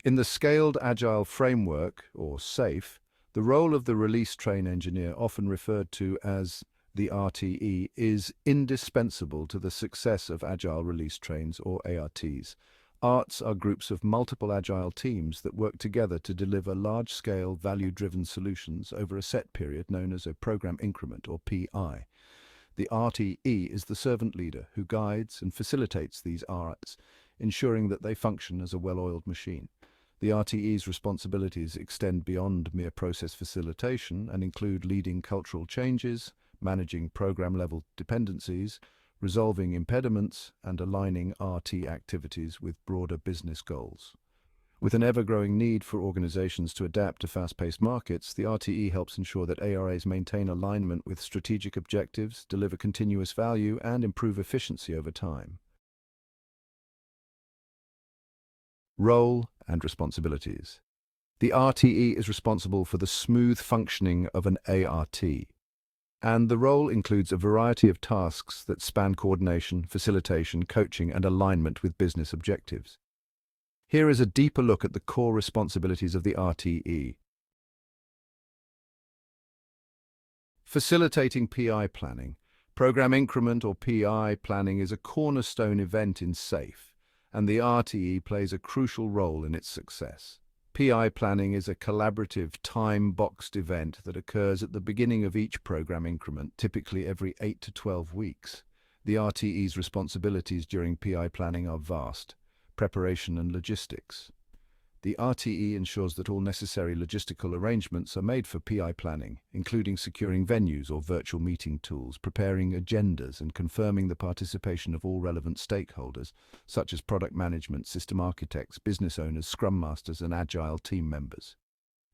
In the Scaled Agile Framework, or SAFe, the role of the release train engineer, often referred to as the RTE, is indispensable to the success of Agile Release Trains, or ARTs. ARTs are groups of multiple Agile teams that work together to deliver large-scale, value-driven solutions over a set period known as a Program Increment, or PI. The RTE is the servant leader who guides and facilitates these ARTs, ensuring that they function as a well-oiled machine. The RTE's responsibilities extend beyond mere process facilitation and include leading cultural changes, managing program-level dependencies, resolving impediments, and aligning RT activities with broader business goals. With an ever-growing need for organizations to adapt to fast-paced markets, the RTE helps ensure that ARAs maintain alignment with strategic objectives, deliver continuous value, and improve efficiency over time. Role and responsibilities. The RTE is responsible for the smooth functioning of an ART, and the role includes a variety of tasks that span coordination, facilitation, coaching, and alignment with business objectives. Here is a deeper look at the core responsibilities of the RTE. Facilitating PI planning. Program Increment, or PI planning, is a cornerstone event in SAFe, and the RTE plays a crucial role in its success. PI planning is a collaborative, time-boxed event that occurs at the beginning of each program increment, typically every 8 to 12 weeks. The RTE's responsibilities during PI planning are vast: preparation and logistics. The RTE ensures that all necessary logistical arrangements are made for PI planning, including securing venues or virtual meeting tools, preparing agendas, and confirming the participation of all relevant stakeholders, such as product management, system architects, business owners, Scrum Masters, and Agile team members.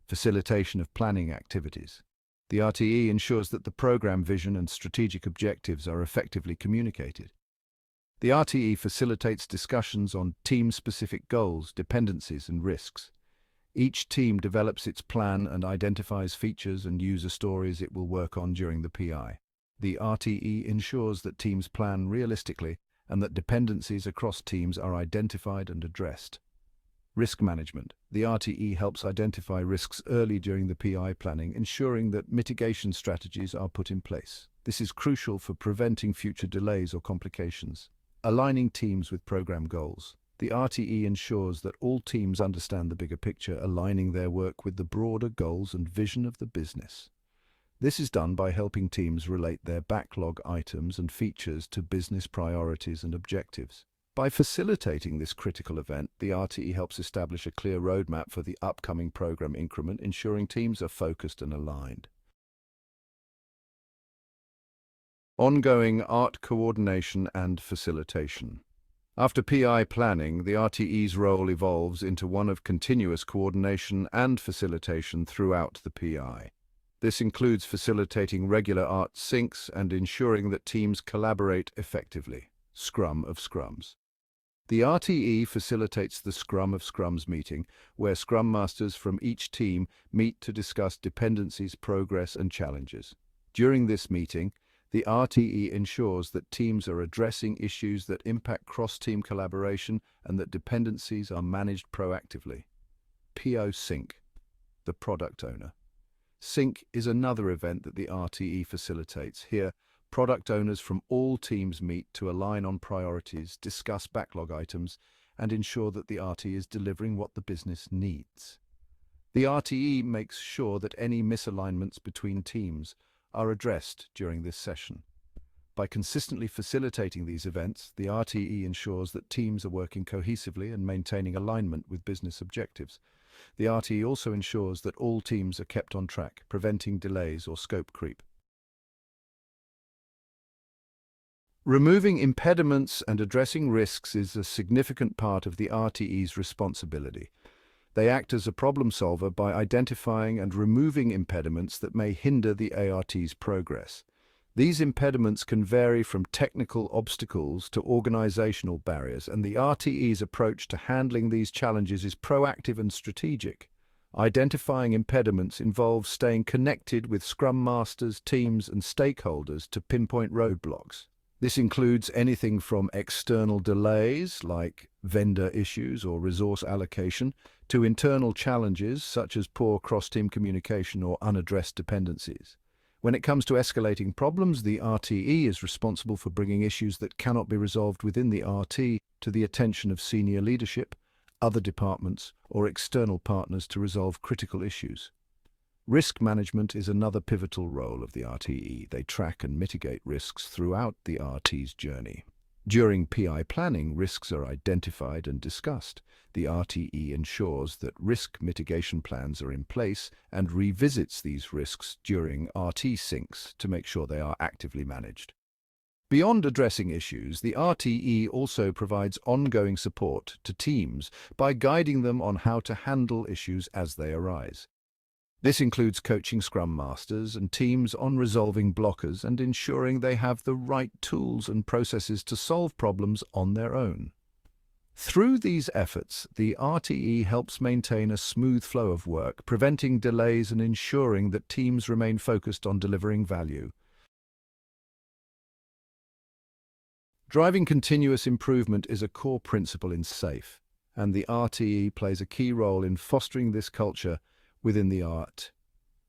Facilitation of planning activities. The RTE ensures that the program vision and strategic objectives are effectively communicated. The RTE facilitates discussions on team-specific goals, dependencies, and risks. Each team develops its plan and identifies features and user stories it will work on during the PI. The RTE ensures that teams plan realistically and that dependencies across teams are identified and addressed. Risk management. The RTE helps identify risks early during the PI planning, ensuring that mitigation strategies are put in place. This is crucial for preventing future delays or complications. Aligning teams with program goals. The RTE ensures that all teams understand the bigger picture, aligning their work with the broader goals and vision of the business. This is done by helping teams relate their backlog items and features to business priorities and objectives. By facilitating this critical event, the RTE helps establish a clear roadmap for the upcoming program increment, ensuring teams are focused and aligned. Ongoing ART coordination and facilitation. After PI planning, the RTE's role evolves into one of continuous coordination and facilitation throughout the PI. This includes facilitating regular ART syncs and ensuring that teams collaborate effectively. Scrum of Scrums. The RTE facilitates the Scrum of Scrums meeting, where Scrum Masters from each team meet to discuss dependencies, progress, and challenges. During this meeting, the RTE ensures that teams are addressing issues that impact cross-team collaboration and that dependencies are managed proactively. PO Sync, the product owner. Sync is another event that the RTE facilitates. Here, product owners from all teams meet to align on priorities, discuss backlog items, and ensure that the RTE is delivering what the business needs. The RTE makes sure that any misalignments between teams are addressed during this session. By consistently facilitating these events, the RTE ensures that teams are working cohesively and maintaining alignment with business objectives. The RTE also ensures that all teams are kept on track, preventing delays or scope creep. Removing impediments and addressing risks is a significant part of the RTE's responsibility. They act as a problem solver by identifying and removing impediments that may hinder the ART's progress. These impediments can vary from technical obstacles to organizational barriers, and the RTE's approach to handling these challenges is proactive and strategic. Identifying impediments involves staying connected with Scrum Masters, teams, and stakeholders to pinpoint roadblocks. This includes anything from external delays, like vendor issues or resource allocation, to internal challenges such as poor cross-team communication or unaddressed dependencies. When it comes to escalating problems, the RTE is responsible for bringing issues that cannot be resolved within the RT to the attention of senior leadership, other departments, or external partners to resolve critical issues. Risk management is another pivotal role of the RTE. They track and mitigate risks throughout the RT's journey. During PI planning, risks are identified and discussed. The RTE ensures that risk mitigation plans are in place and revisits these risks during RT syncs to make sure they are actively managed. Beyond addressing issues, the RTE also provides ongoing support to teams by guiding them on how to handle issues as they arise. This includes coaching Scrum Masters and teams on resolving blockers and ensuring they have the right tools and processes to solve problems on their own. Through these efforts, the RTE helps maintain a smooth flow of work, preventing delays and ensuring that teams remain focused on delivering value. Driving continuous improvement is a core principle in SAFe, and the RTE plays a key role in fostering this culture within the art.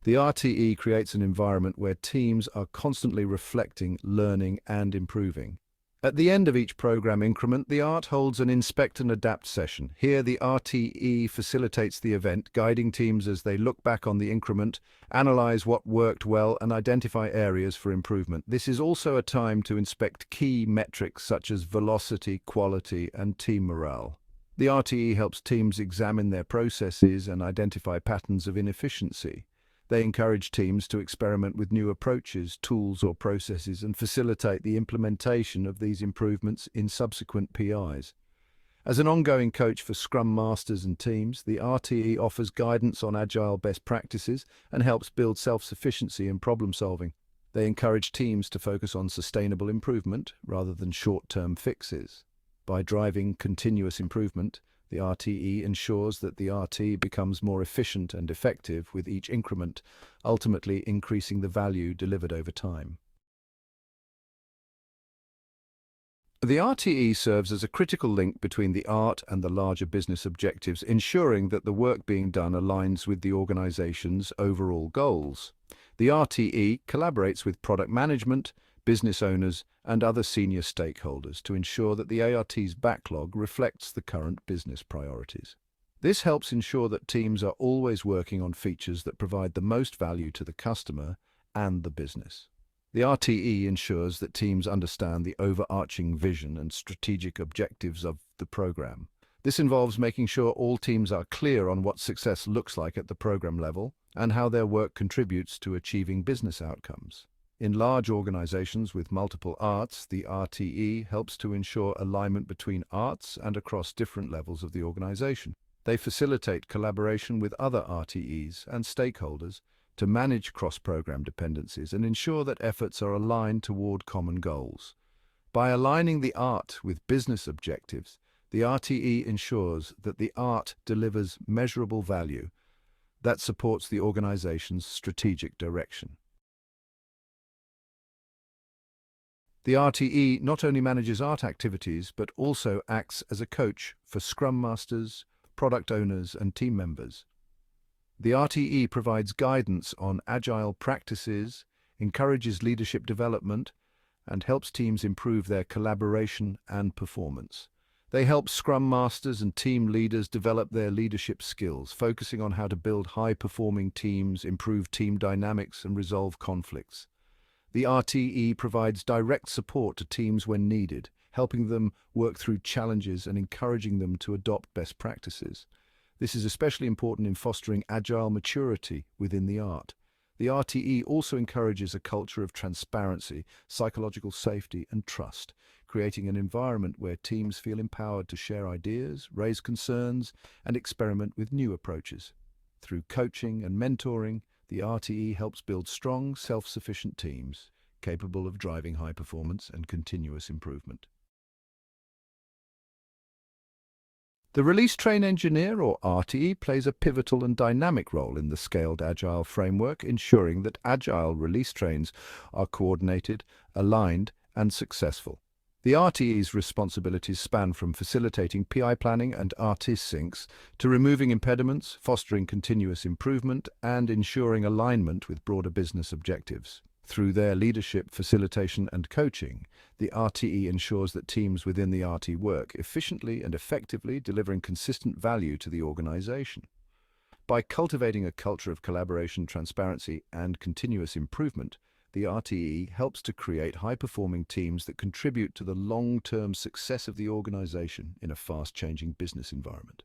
The RTE creates an environment where teams are constantly reflecting, learning, and improving. At the end of each program increment, the ART holds an Inspect and Adapt session. Here, the RTE facilitates the event, guiding teams as they look back on the increment, analyze what worked well, and identify areas for improvement. This is also a time to inspect key metrics such as velocity, quality, and team morale. The RTE helps teams examine their processes and identify patterns of inefficiency. They encourage teams to experiment with new approaches, tools, or processes and facilitate the implementation of these improvements in subsequent PIs. As an ongoing coach for Scrum Masters and teams, the RTE offers guidance on Agile best practices and helps build self-sufficiency and problem-solving. They encourage teams to focus on sustainable improvement rather than short-term fixes. By driving continuous improvement, the RTE ensures that the RT becomes more efficient and effective with each increment, ultimately increasing the value delivered over time. The RTE serves as a critical link between the art and the larger business objectives, ensuring that the work being done aligns with the organization's overall goals. The RTE collaborates with product management, business owners, and other senior stakeholders to ensure that the ART's backlog reflects the current business priorities. This helps ensure that teams are always working on features that provide the most value to the customer and the business. The RTE ensures that teams understand the overarching vision and strategic objectives of the program. This involves making sure all teams are clear on what success looks like at the program level and how their work contributes to achieving business outcomes. In large organizations with multiple arts, the RTE helps to ensure alignment between arts and across different levels of the organization. They facilitate collaboration with other RTEs and stakeholders to manage cross-program dependencies and ensure that efforts are aligned toward common goals. By aligning the art with business objectives, the RTE ensures that the art delivers measurable value that supports the organization's strategic direction. The RTE not only manages art activities, but also acts as a coach for Scrum Masters, product owners, and team members. The RTE provides guidance on agile practices, encourages leadership development, and helps teams improve their collaboration and performance. They help Scrum Masters and team leaders develop their leadership skills, focusing on how to build high-performing teams, improve team dynamics, and resolve conflicts. The RTE provides direct support to teams when needed, helping them work through challenges and encouraging them to adopt best practices. This is especially important in fostering agile maturity within the art. The RTE also encourages a culture of transparency, psychological safety, and trust, creating an environment where teams feel empowered to share ideas, raise concerns, and experiment with new approaches. Through coaching and mentoring, the RTE helps build strong, self-sufficient teams, capable of driving high performance and continuous improvement. The Release Train Engineer, or RTE, plays a pivotal and dynamic role in the Scaled Agile Framework, ensuring that Agile release trains are coordinated, aligned, and successful. The RTE's responsibilities span from facilitating PI planning and RT syncs to removing impediments, fostering continuous improvement, and ensuring alignment with broader business objectives. Through their leadership, facilitation, and coaching, the RTE ensures that teams within the RT work efficiently and effectively, delivering consistent value to the organization. By cultivating a culture of collaboration, transparency, and continuous improvement, the RTE helps to create high-performing teams that contribute to the long-term success of the organization in a fast-changing business environment.